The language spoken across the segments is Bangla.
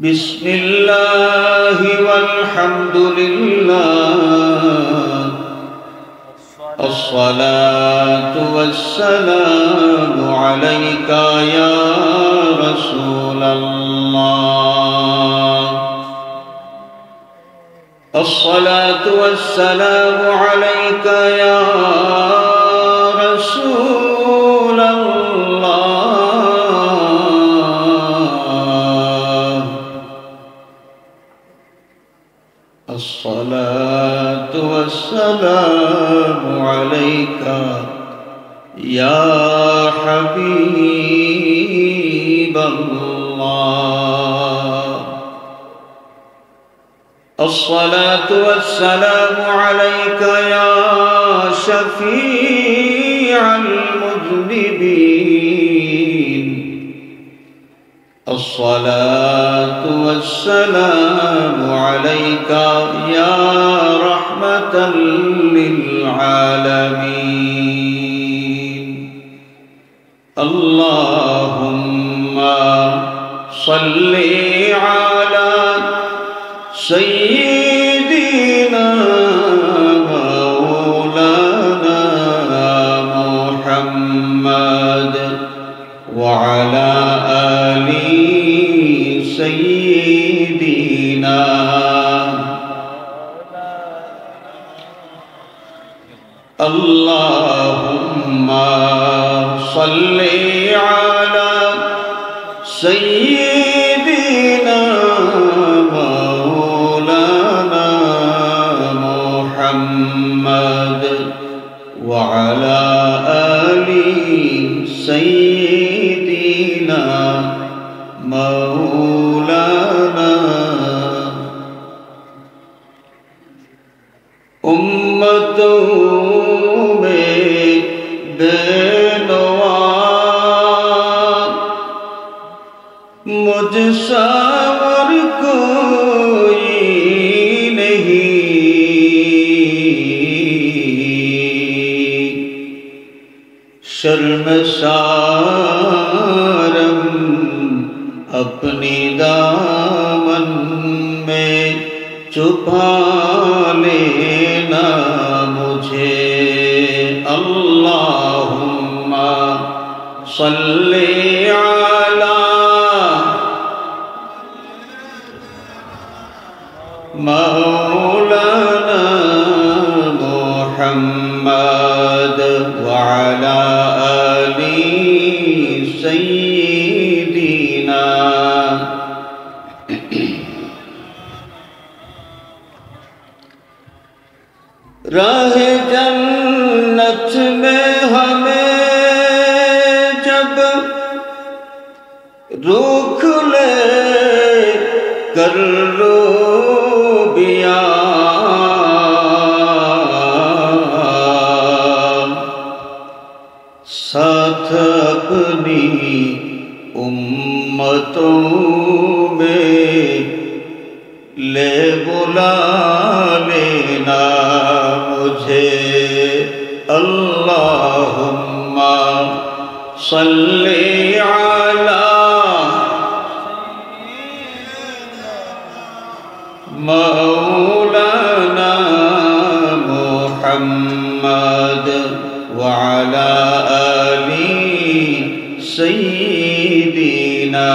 बिस्मिल्लाह वल्हम्दुलिल्लाह अस्सलातु वस्सलामु अलैका या रसूलल्लाह अस्सलातु वस्सलामु अलैका या अस्सलातु वस्सलामु अलैका या हबीबल्लाह अस्सलातु वस्सलामु अलैका या शफीअल मुज़निबीन अस्सलातु वस्सलामु अलैका या रहमतल लिल आलमीन अल्लाहुम्मा सल्ली अला सय्यिदिना मौलाना मुहम्मद व अला सय्यिदीना अल्लाहुम्मा सल्ली अला सय्यिदीना मौलाना मुहम्मद व अला आलि सय्यिदीना मौलाना उम्मतों में बेनवा मुझसा और कोई नहीं शर्मसारम अपनी दामन में छुपा लेना मुझे अल्लाहुम्मा सल्ली अला मौलाना मुहम्मद व अला आलि सय्यिदीना राह जन्नत में हमें जब रुख ले कर लो बिया साथ अपनी उम्मतों में ले बुला लेना मुझे अल्लाहुम्मा सल्ली अला मौलाना मुहम्मद व अला आलि सय्यिदीना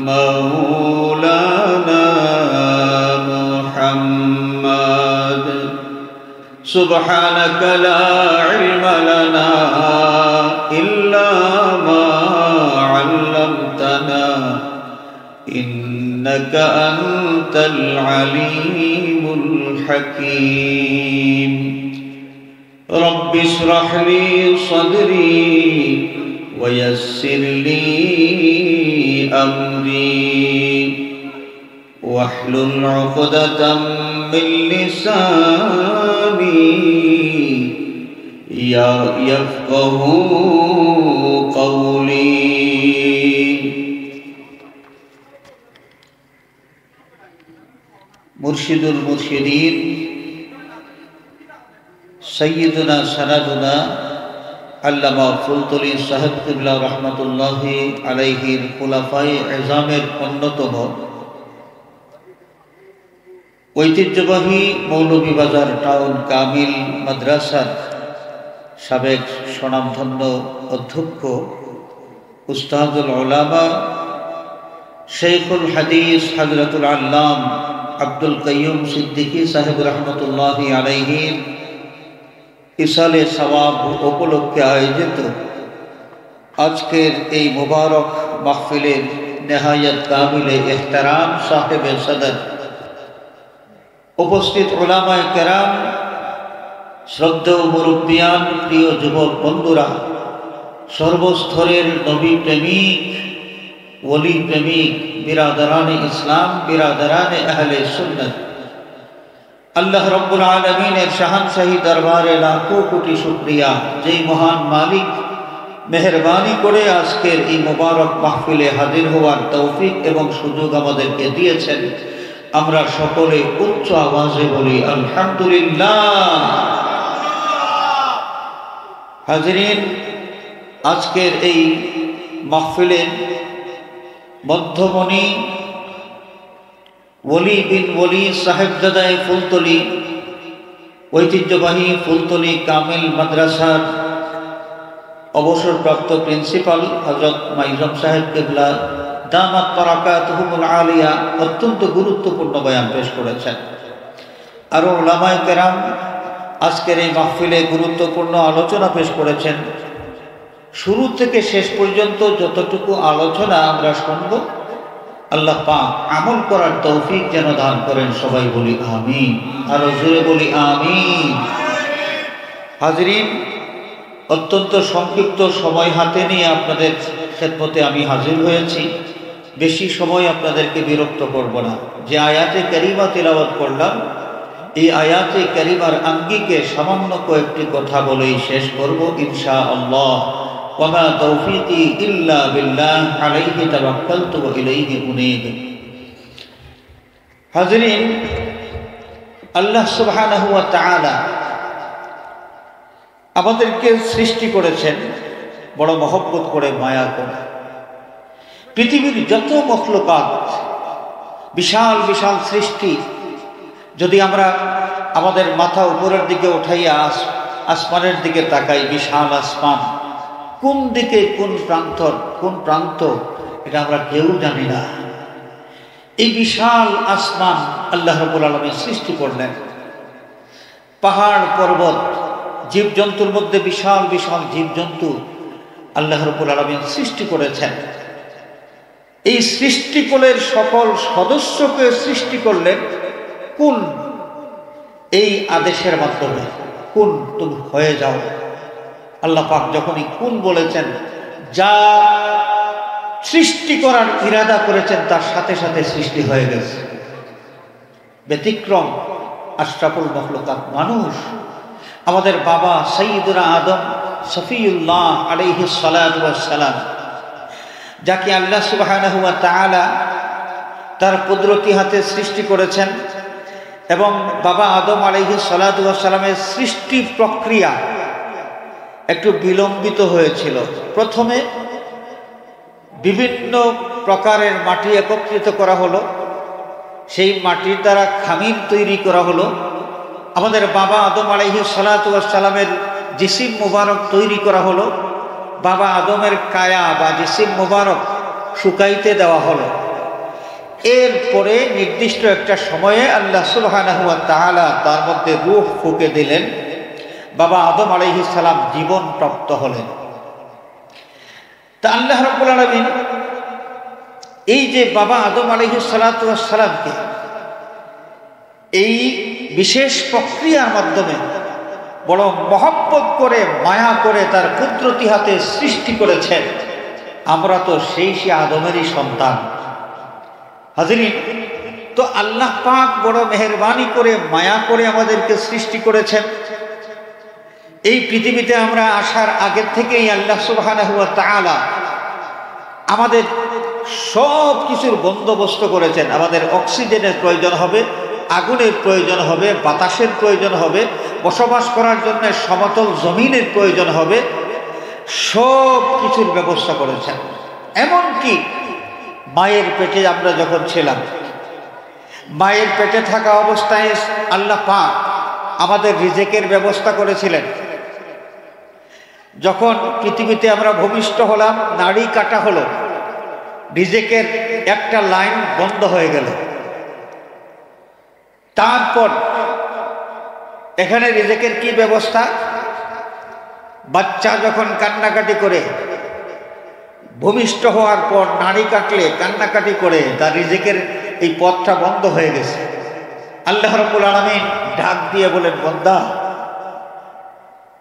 मौलाना मुहम्मद सुब्हानक ला इल्म लना इल्ला मा अल्लमतना इन्नक अंतल अलीमुल हकीम रब्बि इश्रह ली सदरी वयस्सिर ली अमरी वहलुल उक़दतम मिन लिसानी यफ़क़हू क़ौली मुर्शिदुल मुर्शिदीन सय्यदुना सनदुना আল্লামা ফুলতলি সাহেব কিবলা রহমতুল্লাহি আলাইহির খুলাফায়ে এজামের অন্যতম ঐতিহ্যবাহী মৌলভীবাজার টাউন কামিল মাদ্রাসার সাবেক স্বনামধন্য অধ্যক্ষ উস্তাদুল উলামা শেখুল হাদিস হযরতুল আল্লাম আব্দুল কাইয়ুম সিদ্দিকী সাহেব রহমতুল্লাহি আলাইহির ইসালে সওয়াব উপলক্ষে আয়োজিত আজকের এই মুবারক মাহফিলের নেহায়ত কামিলে ইহতারাম সাহেবে সদর উপস্থিত উলামায়ে কেরাম, শ্রদ্ধেয় মুরব্বিয়ান, প্রিয় যুবক বন্ধুরা, সর্বস্তরের নবী প্রেমিক, ওলি প্রেমিক, বিরাদরানে ইসলাম, বিরাদরানে আহলে সুন্নাত, আল্লাহ রব্বুল আলামিনের শাহানশাহী দরবারে লাখো কোটি শুকরিয়া, যেই মহান মালিক মেহেরবানি করে আজকের এই মুবারক মাহফিলে হাজির হওয়ার তৌফিক এবং সুযোগ আমাদেরকে দিয়েছেন। আমরা সকলে উচ্চ আওয়াজে বলি আলহামদুলিল্লাহ। হাজিরিন, আজকের এই মাহফিলের মধ্যমণি ওলি বিন ওলি সাহেবজাদায়ে ফুলতলি, ঐতিহ্যবাহী ফুলতলি কামিল মাদ্রাসার অবসরপ্রাপ্ত প্রিন্সিপাল হযরত মাইজম সাহেব কিবলা দামাত বারাকাতুহুমুল আলিয়া অত্যন্ত গুরুত্বপূর্ণ বয়ান পেশ করেছেন। আরও উলামায়ে কেরাম আজকের এই মাহফিলে গুরুত্বপূর্ণ আলোচনা পেশ করেছেন। শুরু থেকে শেষ পর্যন্ত যতটুকু আলোচনা আমরা শুনব, আল্লাহ পাক আমল করার তৌফিক যেন দান করেন। সবাই বলি আমিন, আরো জোরে বলি আমিন। হাজিরিন, অত্যন্ত সংক্ষিপ্ত সময় হাতে নিয়ে আপনাদের খেদমতে আমি হাজির হয়েছি। বেশি সময় আপনাদেরকে বিরক্ত করব না। যে আয়াতে কারিমা তিলাওয়াত করলাম, এই আয়াতে কারিমার আঙ্গিকে সামান্য কয়েকটি কথা বলেই শেষ করব ইনশাআল্লাহ। ওয়ামা তৌফিকি ইল্লা বিল্লাহ, আলাইহি তাওয়াক্কালতু ওয়া ইলাইহি উনীব। হাজিরিন, আল্লাহ সুবহানাহু ওয়া তাআলা আমাদেরকে সৃষ্টি করেছেন বড় মহব্বত করে, মায়া করে। পৃথিবীর যত মখলুকাত, বিশাল বিশাল সৃষ্টি, যদি আমরা আমাদের মাথা উপরের দিকে উঠাইয়া আসমানের দিকে তাকাই, বিশাল আসমান, কোন দিকে কোন প্রান্ত এটা আমরা কেউ জানি না। এই বিশাল আসমান আল্লাহ রাব্বুল আলামিন সৃষ্টি করলেন। পাহাড় পর্বত, জীবজন্তুর মধ্যে বিশাল বিশাল জীবজন্তু আল্লাহ রাব্বুল আলামিন সৃষ্টি করেছেন। এই সৃষ্টিকুলের সকল সদস্যকে সৃষ্টি করলেন কুল, এই আদেশের মাধ্যমে। কুল, তুমি হয়ে যাও। আল্লাহ পাক যখনই কুল বলেছেন, যা সৃষ্টি করার ইরাদা করেছেন তার সাথে সাথে সৃষ্টি হয়ে গেছে। ব্যতিক্রম আশরাফুল মখলুকাত মানুষ, আমাদের বাবা সাইয়্যিদুনা আদম সফিউল্লাহ আলাইহিস সালাতু ওয়াস সালাম, যাকে আল্লাহ সুবহানাহু ওয়া তাআলা তার কুদরতি হাতে সৃষ্টি করেছেন। এবং বাবা আদম আলাইহিস সালাতু ওয়াস সালামের সৃষ্টি প্রক্রিয়া একটু বিলম্বিত হয়েছিল। প্রথমে বিভিন্ন প্রকারের মাটি একত্রিত করা হলো, সেই মাটির দ্বারা খামির তৈরি করা হলো। আমাদের বাবা আদম আলাইহিস সালাতু ওয়াস সালামের জিসিম মুবারক তৈরি করা হলো। বাবা আদমের কায়া বা জিসিম মুবারক শুকাইতে দেওয়া হলো। এরপরে নির্দিষ্ট একটা সময়ে আল্লাহ সুবহানাহু ওয়া তাআলা তার মধ্যে রূহ ফুঁকে দিলেন। বাবা আদম আলাইহিস সালাম জীবন প্রাপ্ত হলেন। তা আল্লাহ রাব্বুল আলামিন এই যে বাবা আদম আলাইহিস সালাতু ওয়াস সালামকে এই বিশেষ প্রক্রিয়ার মাধ্যমে বড় মহব্বত করে, মায়া করে তার কুদরতি হাতে সৃষ্টি করেছেন। আমরা তো সেই আদমেরই সন্তান। হাজিরিন, তো আল্লাহ পাক বড় মেহেরবানি করে, মায়া করে আমাদেরকে সৃষ্টি করেছেন। এই পৃথিবীতে আমরা আসার আগের থেকেই আল্লাহ সুবহানাহু ওয়া তাআলা আমাদের সব কিছুর বন্দোবস্ত করেছেন। আমাদের অক্সিজেনের প্রয়োজন হবে, আগুনের প্রয়োজন হবে, বাতাসের প্রয়োজন হবে, বসবাস করার জন্য সমতল জমিনের প্রয়োজন হবে। সব কিছুর ব্যবস্থা করেছেন। এমনকি মায়ের পেটে আমরা যখন ছিলাম, মায়ের পেটে থাকা অবস্থায় আল্লাহ পাক আমাদের রিজেকের ব্যবস্থা করেছিলেন। যখন পৃথিবীতে আমরা ভূমিষ্ঠ হলাম, নাড়ি কাটা হলো, রিজেকের একটা লাইন বন্ধ হয়ে গেল। তারপর এখানে রিজেকের কি ব্যবস্থা? বাচ্চা যখন কান্নাকাটি করে, ভূমিষ্ঠ হওয়ার পর নাড়ি কাটলে কান্নাকাটি করে, তার রিজেকের এই পথটা বন্ধ হয়ে গেছে। আল্লাহ রাব্বুল আলামিন ডাক দিয়ে বলেন, বান্দা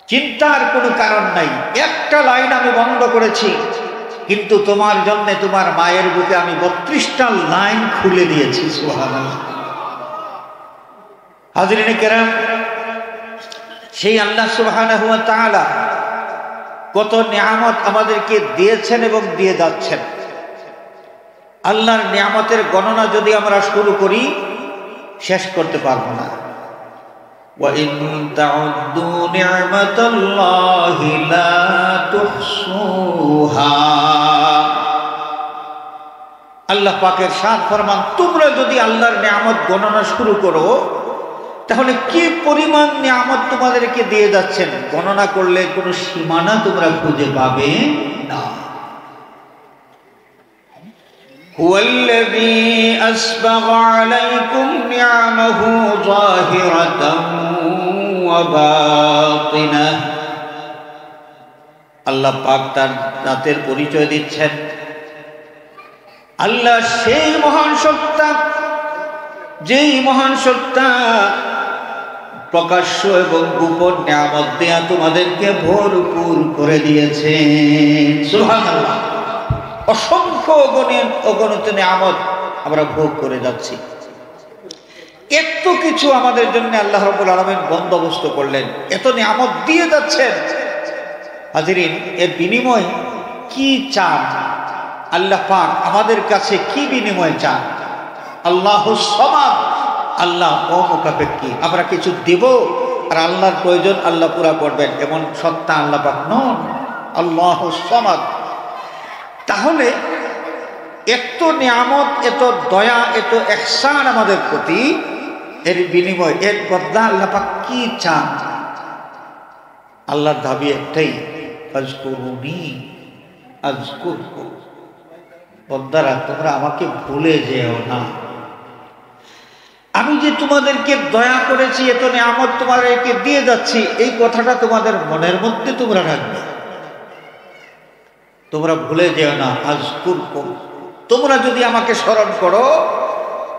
চিন্তার কোনো কারণ নাই, একটা লাইন আমি বন্ধ করেছি, কিন্তু তোমার জন্য তোমার মায়ের বুকে আমি 32টা লাইন খুলে দিয়েছি। সুবহানাল্লাহ। হাজরিনে কেরাম, সেই আল্লাহ সুবহানাহু ওয়া তাআলা কত নিয়ামত আমাদেরকে দিয়েছেন এবং দিয়ে যাচ্ছেন। আল্লাহর নিয়ামতের গণনা যদি আমরা শুরু করি শেষ করতে পারবো না। ওয়া ইন তাউদ্দু নি'মাতাল্লাহি লা তুহসুহা। আল্লাহ পাকের শান ফরমান, তোমরা যদি আল্লাহর নিয়ামত গণনা শুরু করো তাহলে কি পরিমাণ নিয়ামত তোমাদেরকে দিয়ে যাচ্ছেন, গণনা করলে কোনো সীমানা তোমরা খুঁজে পাবে না। হুয়াল্লাযী আসবাগা আলাইকুম নি'মাহু যাহিরাতান ওয়া বাতিনাহ। আল্লাহ পাক তার জাতের পরিচয় দিচ্ছেন, আল্লাহ সেই মহান সত্তা, যেই মহান সত্তা প্রকাশ্য এবং গোপন নিয়ামত দেয়া তোমাদেরকে ভরপুর করে দিয়েছেন। সুবহানাল্লাহ। অসংখ্য অগণিত নিয়ামত আমরা ভোগ করে যাচ্ছি। এত কিছু আমাদের জন্য আল্লাহ রাব্বুল আলামিন বন্দোবস্ত করলেন, এত নিয়ামত দিয়ে যাচ্ছেন। হাজিরিন, এর বিনিময় কি চান আল্লাহ পাক? আমাদের কাছে কি বিনিময় চান? আল্লাহুস সামাদ, আল্লাহ অমুখাপেক্ষী। আমরা কিছু দেব আর আল্লাহর প্রয়োজন আল্লাহ পুরা করবেন, এমন সত্তা আল্লাহ পাক নন। আল্লাহুস সামাদ। তাহলে এত নিয়ামত, এত দয়া, এত ইহসান আমাদের প্রতি, এর বিনিময়, এর বদলা আল্লাহ পাক কি চান? আল্লাহর দাবি একটাই, আযকুরুনি আযকুরকুম। বন্দারা, তোমরা আমাকে ভুলে যেও না। আমি যে তোমাদেরকে দয়া করেছি, এত নিয়ামত তোমাদেরকে দিয়ে যাচ্ছি, এই কথাটা তোমাদের মনের মধ্যে তোমরা রাখবে, তোমরা ভুলে যেও না। আযকুরকুম, তোমরা যদি আমাকে স্মরণ করো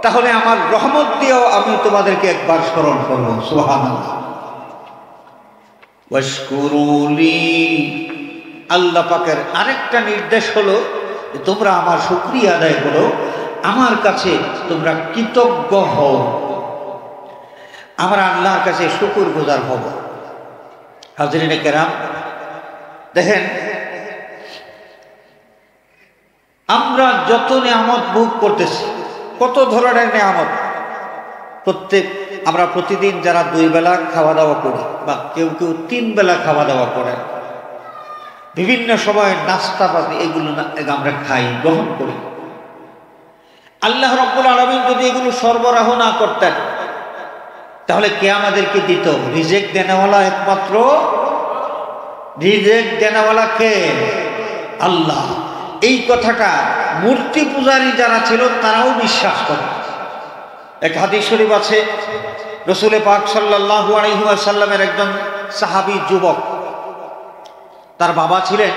তাহলে আমার রহমত দিয়েও আমি তোমাদেরকে একবার স্মরণ করব। সুবহানাল্লাহ। ওয়াশকুরুলি, আল্লাহ পাকের আরেকটা নির্দেশ হলো তোমরা আমার শুকরিয়া আদায় করো, আমার কাছে তোমরা কৃতজ্ঞ হও, আমরা আল্লাহর কাছে শুকরগুজার হব। হাজরিনে কেরাম, দেখেন আমরা যত নিয়ামত ভোগ করতেছি, কত ধরনের নিয়ামত, আমরা প্রতিদিন যারা 2 বেলা খাওয়া দাওয়া করি বা কেউ কেউ 3 বেলা খাওয়া দাওয়া করেন, বিভিন্ন সময় নাস্তাপাতি এগুলো আমরা খাই, গ্রহণ করি। আল্লাহ রাব্বুল আলামিন যদি এগুলো সরবরাহ না করতেন তাহলে কে আমাদেরকে দিত? রিজেক দেনেওয়ালা একমাত্র, রিজেক দেনেওয়ালা কে? আল্লাহ। এই কথাটা মূর্তি পূজারী যারা ছিল তারাও বিশ্বাস করে। এক হাদিস শরীফ আছে, রাসূল পাক সাল্লাল্লাহু আলাইহি ওয়াসাল্লামের একজন সাহাবী যুবক, তার বাবা ছিলেন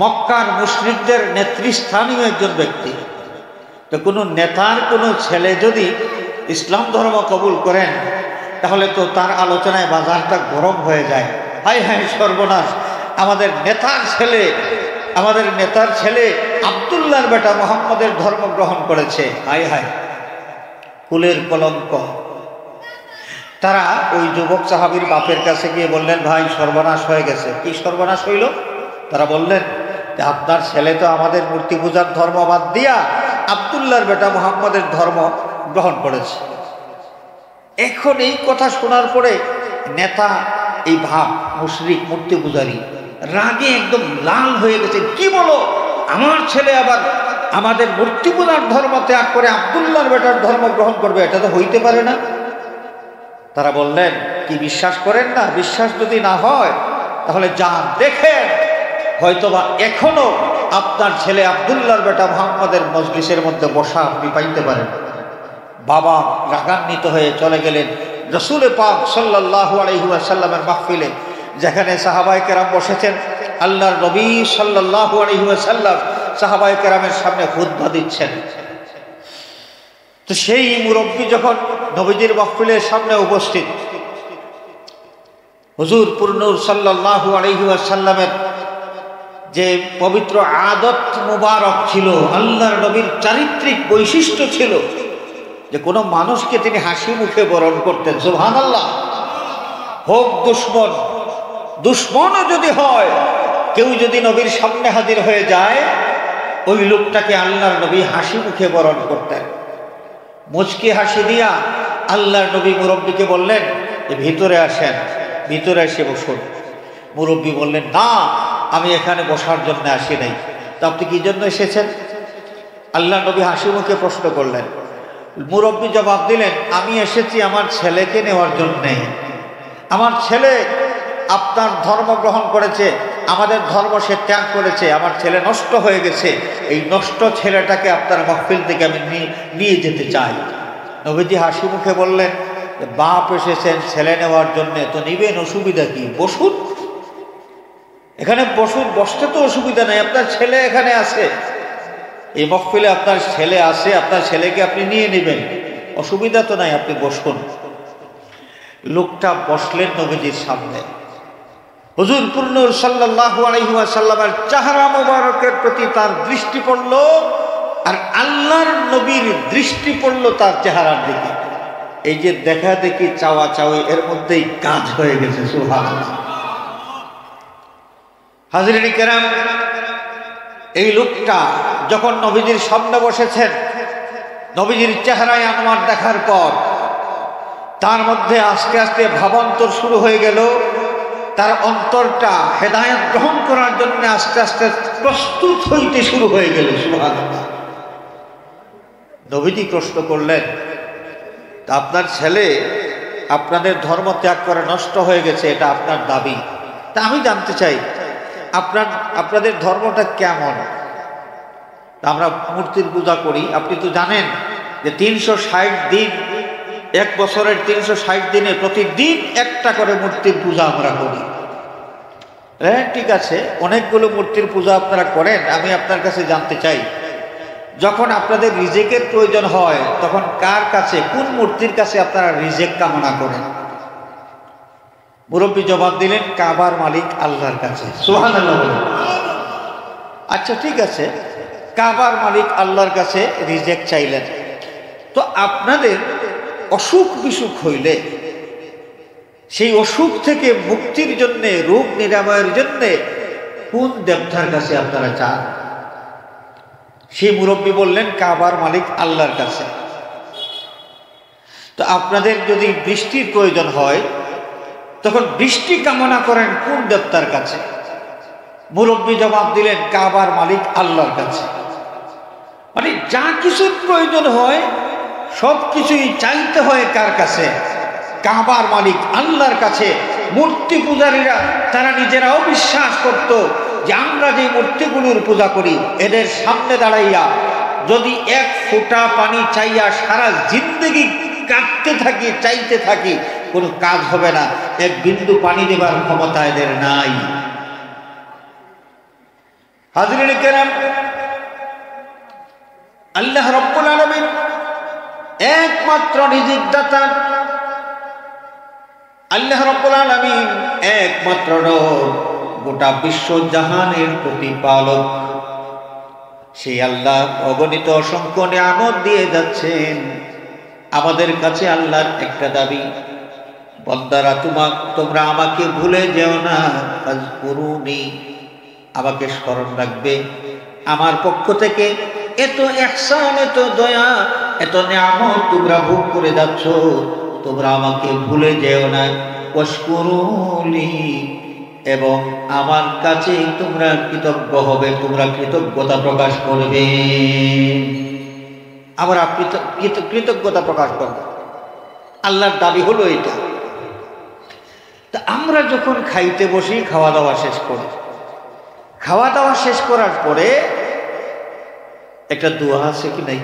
মক্কার মুশরিকদের নেতৃস্থানীয় একজন ব্যক্তি। তো কোনো নেতার কোনো ছেলে যদি ইসলাম ধর্ম কবুল করেন তাহলে তো তার আলোচনায় বাজারটা গরম হয়ে যায়। হায় হায় সর্বনাশ, আমাদের নেতার ছেলে আব্দুল্লাহর বেটা মুহাম্মদের ধর্ম গ্রহণ করেছে। হায় হায়, কুলের কলঙ্ক। তারা ওই যুবক সাহাবীর বাপের কাছে গিয়ে বললেন, ভাই সর্বনাশ হয়ে গেছে। কি সর্বনাশ হইল? তারা বললেন, আপনার ছেলে তো আমাদের মূর্তি পূজার ধর্ম বাদ দিয়া আব্দুল্লাহর বেটা মুহাম্মদের ধর্ম গ্রহণ করেছে। এখন এই কথা শোনার পরে নেতা, এই ভাব মুশরিক মূর্তি পূজারী, রাগে একদম লাল হয়ে গেছে। কি বলো, আমার ছেলে আবার আমাদের মূর্তি পূজার ধর্ম ত্যাগ করে আব্দুল্লাহর বেটার ধর্ম গ্রহণ করবে? এটা তো হইতে পারে না। তারা বললেন, কি বিশ্বাস করেন না? বিশ্বাস যদি না হয় তাহলে যান দেখেন, হয়তোবা এখনো আপনার ছেলে আব্দুল্লাহর বেটা মুহাম্মদের মজলিসের মধ্যে বসা আপনি পাইতে পারেন। বাবা রাগান্বিত হয়ে চলে গেলেন রাসূল পাক সাল্লাল্লাহু আলাইহি ওয়াসাল্লামের মাহফিলে, যেখানে সাহাবায়ে কেরাম বসেছেন। আল্লাহর নবী সাল্লাল্লাহু আলাইহি ওয়াসাল্লাম সাহাবায়ে কেরামের সামনে খুতবা দিচ্ছেন। তো সেই মুরব্বী যখন নবীজির মাহফিলের সামনে উপস্থিত, হুজুর পুরনূর সাল্লাল্লাহু আলাইহি ওয়াসাল্লামের যে পবিত্র আদত মুবারক ছিল, আল্লাহর নবীর চারিত্রিক বৈশিষ্ট্য ছিল যে কোনো মানুষকে তিনি হাসি মুখে বরণ করতেন। সুবহানাল্লাহ। হোক দুশ্মন, দুশ্মনও যদি হয়, কেউ যদি নবীর সামনে হাজির হয়ে যায়, ওই লোকটাকে আল্লাহর নবী হাসি মুখে বরণ করতেন। মুচকি হাসি দিয়া আল্লাহর নবী মুরব্বীকে বললেন, ভিতরে আসেন, ভিতরে এসে বসুন। মুরব্বী বললেন, না, আমি এখানে বসার জন্য আসি নাই। তো আপনি কি জন্য এসেছেন? আল্লাহর নবী হাসি মুখে প্রশ্ন করলেন। মুরব্বী জবাব দিলেন, আমি এসেছি আমার ছেলেকে নেওয়ার জন্যে। আমার ছেলে আপনার ধর্ম গ্রহণ করেছে, আমাদের ধর্ম সে ত্যাগ করেছে, আমার ছেলে নষ্ট হয়ে গেছে। এই নষ্ট ছেলেটাকে আপনার মাহফিল থেকে আমি নিয়ে যেতে চাই। নবীজি হাসি মুখে বললেন, বাপ এসেছেন ছেলে নেওয়ার জন্যে, তো নিবেন, অসুবিধা কি? বসুন, এখানে বসুন, বসতে তো অসুবিধা নেই, আপনার ছেলে এখানে আছে, এই মাহফিলে আপনার ছেলে আছে, আপনার ছেলেকে আপনি নিয়ে নেবেন, অসুবিধা তো নাই, আপনি বসুন। লোকটা বসলেন নবীজির সামনে। হুজুর পুরনূর সাল্লাল্লাহু আলাইহি ওয়াসাল্লামের চেহারা মোবারকের প্রতি তার দৃষ্টি পড়ল, আর আল্লাহর নবীর দৃষ্টি পড়ল তার চেহারার দিকে। এই যে দেখা দেখি চাওয়া চাওয়ি, এর মধ্যেই কাজ হয়ে গেছে। সুবহানাল্লাহ। হাজরিন কেরাম, এই লোকটা যখন নবীজির সামনে বসেছেন, নবীজির চেহারায় আনোয়ার দেখার পর তার মধ্যে আস্তে আস্তে ভাবান্তর শুরু হয়ে গেল। তার অন্তরটা হেদায়েত গ্রহণ করার জন্য আস্তে আস্তে প্রস্তুত হইতে শুরু হয়ে গেল। সুবহানাল্লাহ। নবীজি প্রশ্ন করলেন, তা আপনার ছেলে আপনাদের ধর্ম ত্যাগ করে নষ্ট হয়ে গেছে, এটা আপনার দাবি। তা আমি জানতে চাই আপনাদের ধর্মটা কেমন? আমরা মূর্তির পূজা করি, আপনি তো জানেন যে 360 দিন, এক বছরের 360 দিনে প্রতিদিন একটা করে মূর্তির পূজা আমরা করি। হ্যাঁ, ঠিক আছে, অনেকগুলো মূর্তির পূজা আপনারা করেন। আমি আপনার কাছে জানতে চাই, যখন আপনাদের রিজেকের প্রয়োজন হয়, তখন কার কাছে, কোন মূর্তির কাছে আপনারা রিজেক কামনা করেন? মুরব্বী জবাব দিলেন, কাবার মালিক আল্লাহর কাছে। সুবহানাল্লাহ। আচ্ছা, ঠিক আছে, কাবার মালিক আল্লাহর কাছে রিজেক চাইলেন। তো আপনাদের অসুখ বিসুখ হইলে, সেই অসুখ থেকে মুক্তির জন্য, রোগ নিরাময়ের জন্য কোন দেবতার কাছে আপনারা চান? সেই মুরব্বী বললেন, কাবার মালিক আল্লাহর কাছে। তো আপনাদের যদি বৃষ্টির প্রয়োজন হয়, তখন বৃষ্টি কামনা করেন কোন দেবতার কাছে? মুরব্বী জবাব দিলেন, কাবার মালিক আল্লাহর কাছে। মানে যা কিছুর প্রয়োজন হয় সব কিছুই চাইতে হয় কার কাছে? কাবার মালিক আল্লাহর কাছে। মূর্তি পূজারীরা তারা নিজেরাও বিশ্বাস করত যে আমরা যে মূর্তিগুলোর পূজা করি, এদের সামনে দাঁড়াইয়া যদি এক ফোঁটা পানি চাইয়া সারা জিন্দগি কাঁদতে থাকি, চাইতে থাকি, কোনো কাজ হবে না। এক বিন্দু পানি দেবার ক্ষমতা এদের নাই। হাজরিন কেরাম, আল্লাহ রাব্বুল আলামিন একমাত্র রিজিক দাতা, আল্লাহ রাব্বুল আলামিন একমাত্র রব, গোটা বিশ্ব জাহানের প্রতিপালক। সেই আল্লাহ অগণিত অসংখ্য নিয়ামত দিয়ে যাচ্ছেন। আমাদের কাছে আল্লাহর একটা দাবি, বান্দারা তোমরা আমাকে ভুলে যেও না, ফাজকুরুনি, আমাকে স্মরণ রাখবে। আমার পক্ষ থেকে এত ইহসান, এত দয়া, এত নিয়ামত তোমরা ভোগ করে যাচ্ছ, তোমরা আমাকে ভুলে যেও না। ওয়াশকুরুলি, এবং আমার কাছে তোমরা কৃতজ্ঞ হবে, তোমরা কৃতজ্ঞতা প্রকাশ করবে, আমরা কৃতজ্ঞতা প্রকাশ করব। আল্লাহর দাবি হলো এটা। তা আমরা যখন খাইতে বসি, খাওয়া দাওয়া শেষ করি, খাওয়া দাওয়া শেষ করার পরে একটা দোয়া আছে কি নাই?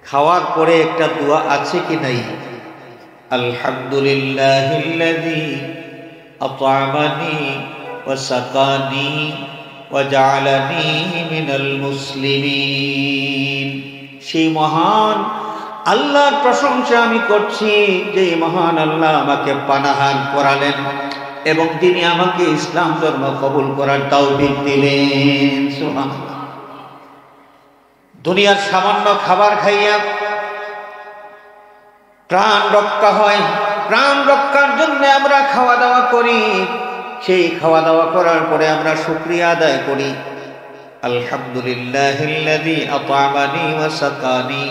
খাওয়ার পরে একটা দোয়া আছে কি নাই? আলহামদুলিল্লাহিল্লাযী আত'আমানি ওয়া সাকানি ওয়া জা'আলানি মিনাল মুসলিমিন। সেই মহান আল্লাহর প্রশংসা আমি করছি, যে মহান আল্লাহ আমাকে পানাহার করালেন এবং তিনি আমাকে ইসলাম ধর্ম কবুল করার তৌফিক দিলেন। সুবহানাল্লাহ। দুনিয়ার সামান্য খাবার খাইয়া প্রাণ রক্ষা হয়, প্রাণ রক্ষার জন্য আমরা খাওয়া দাওয়া করি। সেই খাওয়া দাওয়া করার পরে আমরা শুকরিয়া আদায় করি, আলহামদুলিল্লাহিল্লাযী আত'আমানি ওয়া সাকানি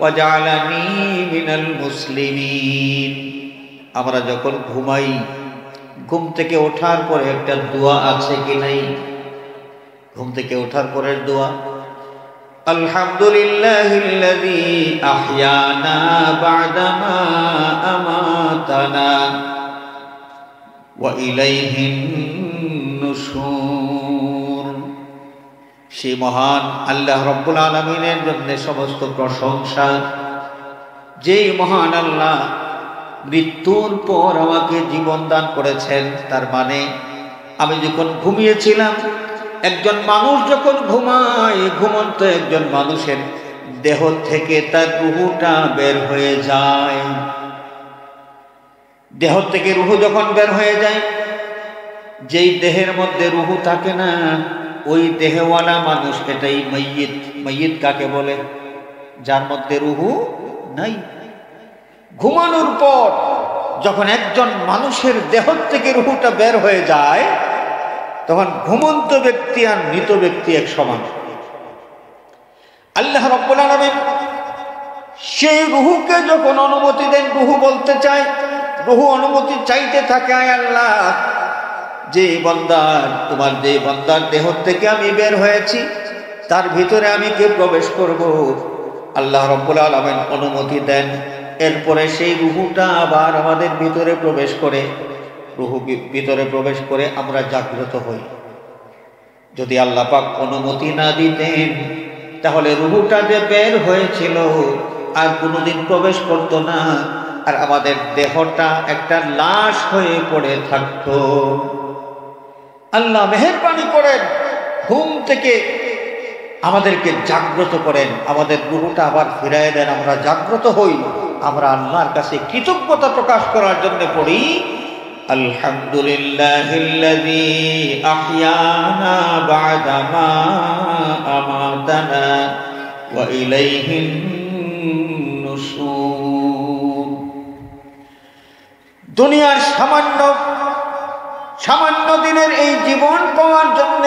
ওয়া জা'আলানি মিনাল মুসলিমিন। আমরা যখন ঘুমাই, ঘুম থেকে ওঠার পরে একটা দোয়া আছে কি নাই? ঘুম থেকে ওঠার পরের দোয়া, আলহামদুলিল্লাহিল্লাযী আহইয়ানা বা'দামা আমাতানা ওয়া ইলাইহিন নুশুর। সেই মহান আল্লাহ রাব্বুল আলামিনের জন্য সমস্ত প্রশংসা, যেই মহান আল্লাহ মৃত্যুর পর আমাকে জীবন দান করেছেন। তার মানে আমি যখন ঘুমিয়েছিলাম, একজন মানুষ যখন ঘুমায়, ঘুমন্ত একজন মানুষের দেহ থেকে তার রুহুটা বের হয়ে যায়। দেহ থেকে রুহু যখন বের হয়ে যায়, যেই দেহের মধ্যে রুহু থাকে না, ওই দেহওয়ালা মানুষ, এটাই মাইয়িত। মাইয়িত কাকে বলে? যার মধ্যে রুহু নাই। ঘুমানোর পর যখন একজন মানুষের দেহ থেকে রুহুটা বের হয়ে যায়, তখন ঘুমন্ত ব্যক্তি আর মৃত ব্যক্তি এক সমান। আল্লাহ রাব্বুল আলামিন সেই রুহুকে যখন অনুমতি দেন, রুহু বলতে চায়, রুহু অনুমতি চাইতে থাকে, আয় আল্লাহ, যে বান্দার, তোমার যে বান্দার দেহ থেকে আমি বের হয়েছি, তার ভিতরে আমি কে প্রবেশ করব? আল্লাহ রাব্বুল আলামিন অনুমতি দেন। এরপরে সেই রুহুটা আবার আমাদের ভিতরে প্রবেশ করে, রুহু ভিতরে প্রবেশ করে আমরা জাগ্রত হই। যদি আল্লাহ পাক অনুমতি না দিতেন, তাহলে রুহুটা যে বের হয়েছিল আর কোনোদিন প্রবেশ করতো না, আর আমাদের দেহটা একটা লাশ হয়ে পড়ে থাকতো। আল্লাহ মেহেরবানি করেন, ঘুম থেকে আমাদেরকে জাগ্রত করেন, আমাদের রুহুটা আবার ফিরায় দেন, আমরা জাগ্রত হই। আমরা আল্লাহর কাছে কৃতজ্ঞতা প্রকাশ করার জন্য পড়ি, আলহামদুলিল্লাহিল্লাযী আহইয়ানা বা'দামা আমাতানা ওয়া ইলাইহিন নুশুর। দুনিয়ার সামান্য দিনের এই জীবন পাওয়ার জন্য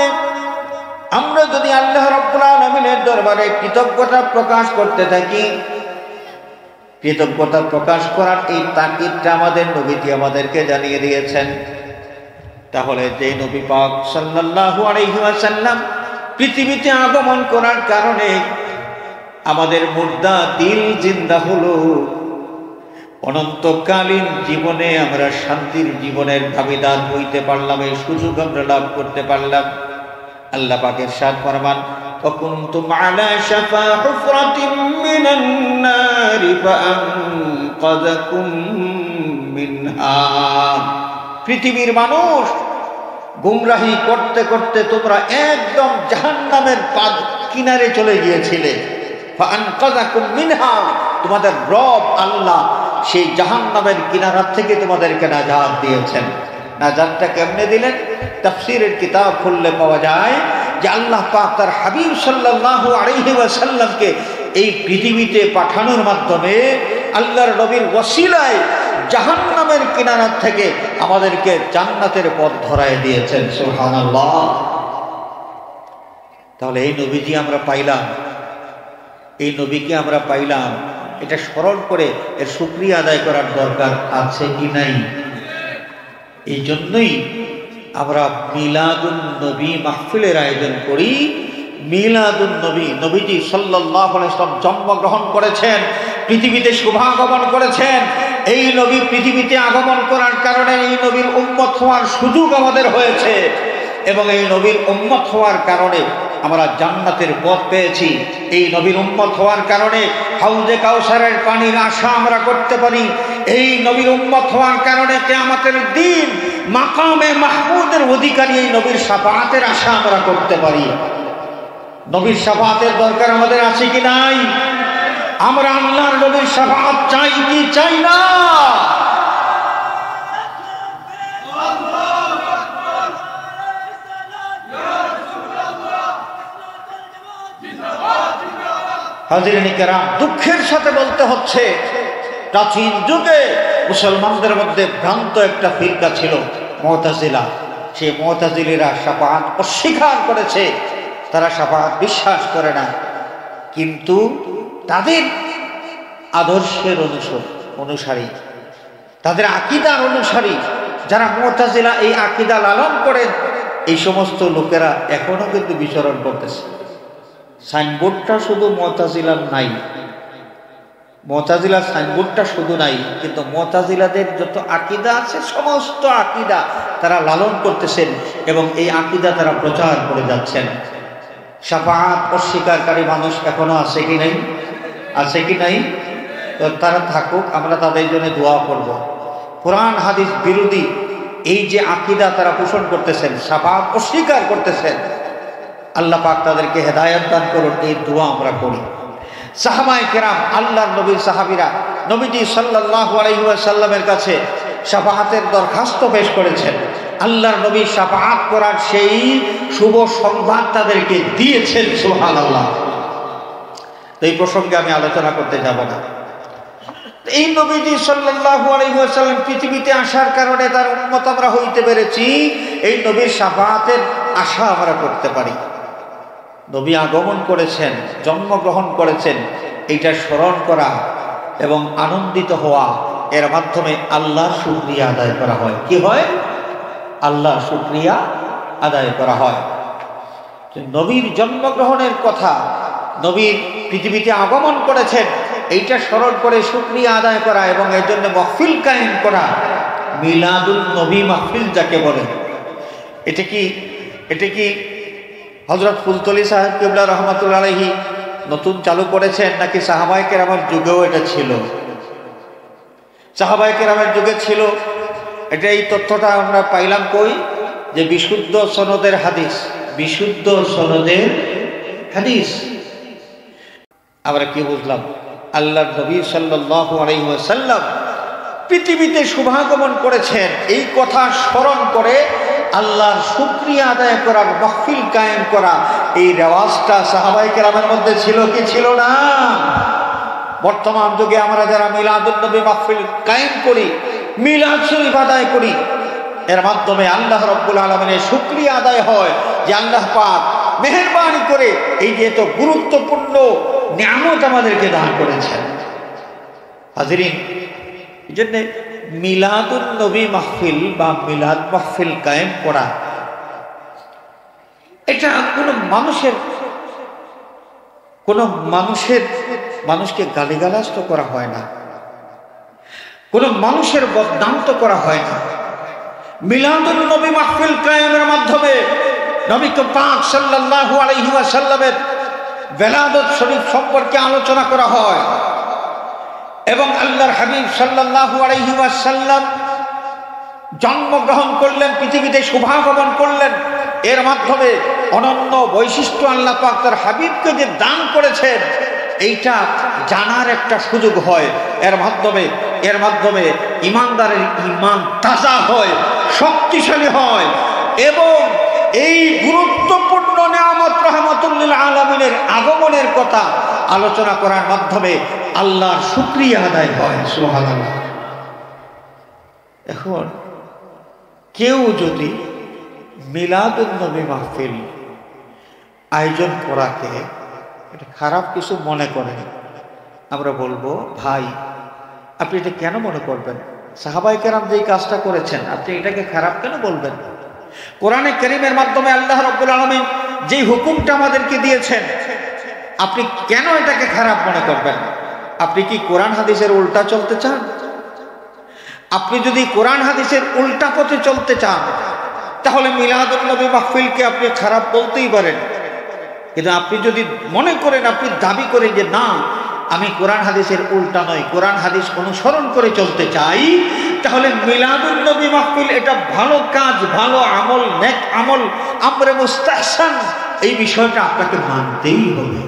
আমরা যদি আল্লাহ রাব্বুল আলামিনের দরবারে কৃতজ্ঞতা প্রকাশ করতে থাকি, কৃতজ্ঞতা প্রকাশ করার এই তাকিদটা আমাদের নবীজি আমাদেরকে জানিয়ে দিয়েছেন। তাহলে যে নবী পাক সাল্লাল্লাহু আলাইহি ওয়াসাল্লাম পৃথিবীতে আগমন করার কারণে আমাদের মুর্দা দিল জিন্দা হলো, অনন্তকালীন জীবনে আমরা শান্তির জীবনের দাবিদার হইতে পারলাম, এই সুযোগ আমরা লাভ করতে পারলাম। আল্লাহ পাকের ইরশাদ ফরমান, وَكُنْتُمْ عَلَى شَفَا حُفْرَةٍ مِّنَ النَّارِ فَأَنقَذَكُم مِّنْهَا। পৃথিবীর মানুষ গুমরাহি করতে করতে তোমরা একদম জাহান্নামের কিনারে চলে গিয়েছিলে। فَأَنقَذَكُم مِّنْهَا, তোমাদের রব আল্লাহ সেই জাহান্নামের কিনারা থেকে তোমাদেরকে নাজাত দিয়েছেন। নাজাতটা কেমনে দিলেন? তাফসীরের কিতাব খুললে পাওয়া যায় যে আল্লাহ পাক তার হাবিব সাল্লাল্লাহু আলাইহি ওয়াসাল্লামকে এই পৃথিবীতে পাঠানোর মাধ্যমে আল্লাহর নবীর ওসিলায় জাহান্নামের কিনারা থেকে আমাদেরকে জান্নাতের পথ ধরায় দিয়েছেন। সুবহানাল্লাহ। তাহলে এই নবীজি আমরা পাইলাম, এই নবীকে আমরা পাইলাম, এটা স্মরণ করে এর শুকরিয়া আদায় করার দরকার আছে কি নাই? এই জন্যই আমরা মিলাদুন নবী মাহফিলের আয়োজন করি। মিলাদুন নবী, নবীজি সাল্লাল্লাহু আলাইহি ওয়াসাল্লাম জন্মগ্রহণ করেছেন, পৃথিবীতে শুভাগমন করেছেন। এই নবী পৃথিবীতে আগমন করার কারণে এই নবীর উম্মত হওয়ার সুযোগ আমাদের হয়েছে, এবং এই নবীর উম্মত হওয়ার কারণে আমরা জান্নাতের পথ পেয়েছি। এই নবীর উম্মত হওয়ার কারণে হাউজে কাউসারের পানির আশা আমরা করতে পারি। এই নবীর উম্মত হওয়ার কারণে কিয়ামতের দিন মাকামে মাহমুদের অধিকারী এই নবীর শাফাআতের আশা আমরা করতে পারি। নবীর শাফাআতের দরকার আমাদের আছে কি নাই? আমরা আল্লাহর নবীর শাফাআত চাই কি চাই না? হাজিরিন কিরাম, দুঃখের সাথে বলতে হচ্ছে, প্রাচীন যুগে মুসলমানদের মধ্যে ভ্রান্ত একটা ফিরকা ছিল, মুতাজিলা। সেই মুতাজিলিরা শাফাআত অস্বীকার করেছে, তারা শাফাআত বিশ্বাস করে না। কিন্তু তাদের আদর্শের অনুসারী, তাদের আকীদার অনুসারী যারা মুতাজিলা, এই আকীদা লালন করেন, এই সমস্ত লোকেরা এখনো কিন্তু বিচরণ করতেছে। সাইনবোর্ডটা শুধু মুতাজিলার নাই, মুতাজিলার সাইনবোর্ডটা শুধু নাই, কিন্তু মুতাজিলাদের যত আকীদা আছে সমস্ত আকীদা তারা লালন করতেছেন এবং এই আকীদা তারা প্রচার করে যাচ্ছেন। শাফাআত অস্বীকারী মানুষ এখনো আছে কি নাই? আছে কি নাই? তো তারা থাকুক, আমরা তাদের জন্য দোয়া করব। কোরআন হাদিস বিরোধী এই যে আকীদা তারা পোষণ করতেছেন, শাফাআত অস্বীকার করতেছেন, আল্লাহ পাক তাদেরকে হেদায়েত দান করুন, এই দোয়া আমরা করি। সাহাবায়ে কেরাম, আল্লাহর নবীর সাহাবীরা নবীজি সাল্লাল্লাহু আলাইহি ওয়াসাল্লামের কাছে শাফাআতের দরখাস্ত পেশ করেছেন। আল্লাহর নবী শাফাআত করার সেই শুভ সংবাদ তাদেরকে দিয়েছেন। সুবহানাল্লাহ। এই প্রসঙ্গে আমি আলোচনা করতে যাব না। এই নবীজি সাল্লাল্লাহু আলাইহি ওয়াসাল্লাম পৃথিবীতে আসার কারণে তার উম্মত আমরা হইতে পেরেছি, এই নবীর শাফাআতের আশা আমরা করতে পারি। নবী আগমন করেছেন, জন্মগ্রহণ করেছেন, এইটা স্মরণ করা এবং আনন্দিত হওয়া, এর মাধ্যমে আল্লাহর শুকরিয়া আদায় করা হয়। কি হয়? আল্লাহর শুকরিয়া আদায় করা হয়। নবীর জন্মগ্রহণের কথা, নবীর পৃথিবীতে আগমন করেছেন, এইটা স্মরণ করে শুকরিয়া আদায় করা এবং এর জন্য মাহফিল কায়েম করা, মিলাদুন নবী মাহফিল যাকে বলে। এটা কি হযরত ফুলতলি সাহেব কিবলা রহমাতুল্লাহ আলাইহি নতুন চালু করেছেন, নাকি সাহাবায়ে কেরামের যুগেও এটা ছিল? সাহাবায়ে কেরামের যুগে ছিল। এটা এই তথ্যটা আমরা পাইলাম কই? যে বিশুদ্ধ সনদের হাদিস, বিশুদ্ধ সনদের হাদিস। আমরা কি বুঝলাম? আল্লাহর নবী সাল্লাল্লাহু আলাইহি ওয়াসাল্লাম পৃথিবীতে শুভাগমন করেছেন, এই কথা স্মরণ করে আল্লাহর শুকরিয়া আদায় করার মাহফিল কায়েম করা, এই রেওয়াজটা সাহাবায়ে কেরামের মধ্যে ছিল কি ছিল না? বর্তমান যুগে আমরা যারা মিলাদুন নবী মাহফিল কায়েম করি, মিলাদ শরীফ আদায় করি, এর মাধ্যমে আল্লাহ রাব্বুল আলামিনের শুকরিয়া আদায় হয় যে আল্লাহ পাক মেহেরবানি করে এই যে এত গুরুত্বপূর্ণ নিয়ামত আমাদেরকে দান করেছেন। হাজিরিন, এই জন্যে মিলাদুন নবী মাহফিল বা মিলাদ মাহফিল কায়েম করা, এটা মানুষকে গালিগালাজ তো করা হয় না, কোন মানুষের বদনাম তো করা হয় না। মিলাদুন নবী মাহফিল কায়েমের মাধ্যমে নবী পাক সাল্লাল্লাহু আলাইহি ওয়াসাল্লামের বেলাদত শরীফ সম্পর্কে আলোচনা করা হয় এবং আল্লাহর হাবিব সাল্লাল্লাহু আলাইহি ওয়াসাল্লাম জন্মগ্রহণ করলেন, পৃথিবীতে শুভাগমন করলেন, এর মাধ্যমে অনন্য বৈশিষ্ট্য আল্লাহ পাক তার হাবিবকে যে দান করেছেন, এইটা জানার একটা সুযোগ হয়। এর মাধ্যমে ইমানদারের ইমান তাজা হয়, শক্তিশালী হয় এবং এই গুরুত্বপূর্ণ নিয়ামত রাহমাতুল লিল আলামিনের আগমনের কথা আলোচনা করার মাধ্যমে আল্লাহর শুকরিয়া আদায় হয়। সুবহানাল্লাহ। এখন কেউ যদি মিলাদুন নবী মাহফিল আয়োজন করাকে এটা খারাপ কিছু মনে করেন, আমরা বলবো, ভাই আপনি এটা কেন মনে করবেন? সাহাবায়ে কেরাম যে কাজটা করেছেন, আপনি এটাকে খারাপ কেন বলবেন? কোরআনে কারীমের মাধ্যমে আল্লাহ রাব্বুল আলামিন যে হুকুমটা আমাদেরকে দিয়েছেন, আপনি কেন এটাকে খারাপ মনে করবেন? আপনি কি কোরআন হাদিসের উল্টা চলতে চান? আপনি যদি কোরআন হাদিসের উল্টা পথে চলতে চান, তাহলে মিলাদুন নবী মাহফিলকে আপনি খারাপ বলতেই পারেন। কিন্তু আপনি যদি মনে করেন, আপনি দাবি করেন যে না, আমি কোরআন হাদিসের উল্টা নয়, কোরআন হাদিস অনুসরণ করে চলতে চাই, তাহলে মিলাদুন নবী মাহফিল এটা ভালো কাজ, ভালো আমল, নেক আমল, আমরে মুস্তাহসান, এই বিষয়টা আপনাকে মানতেই হবে।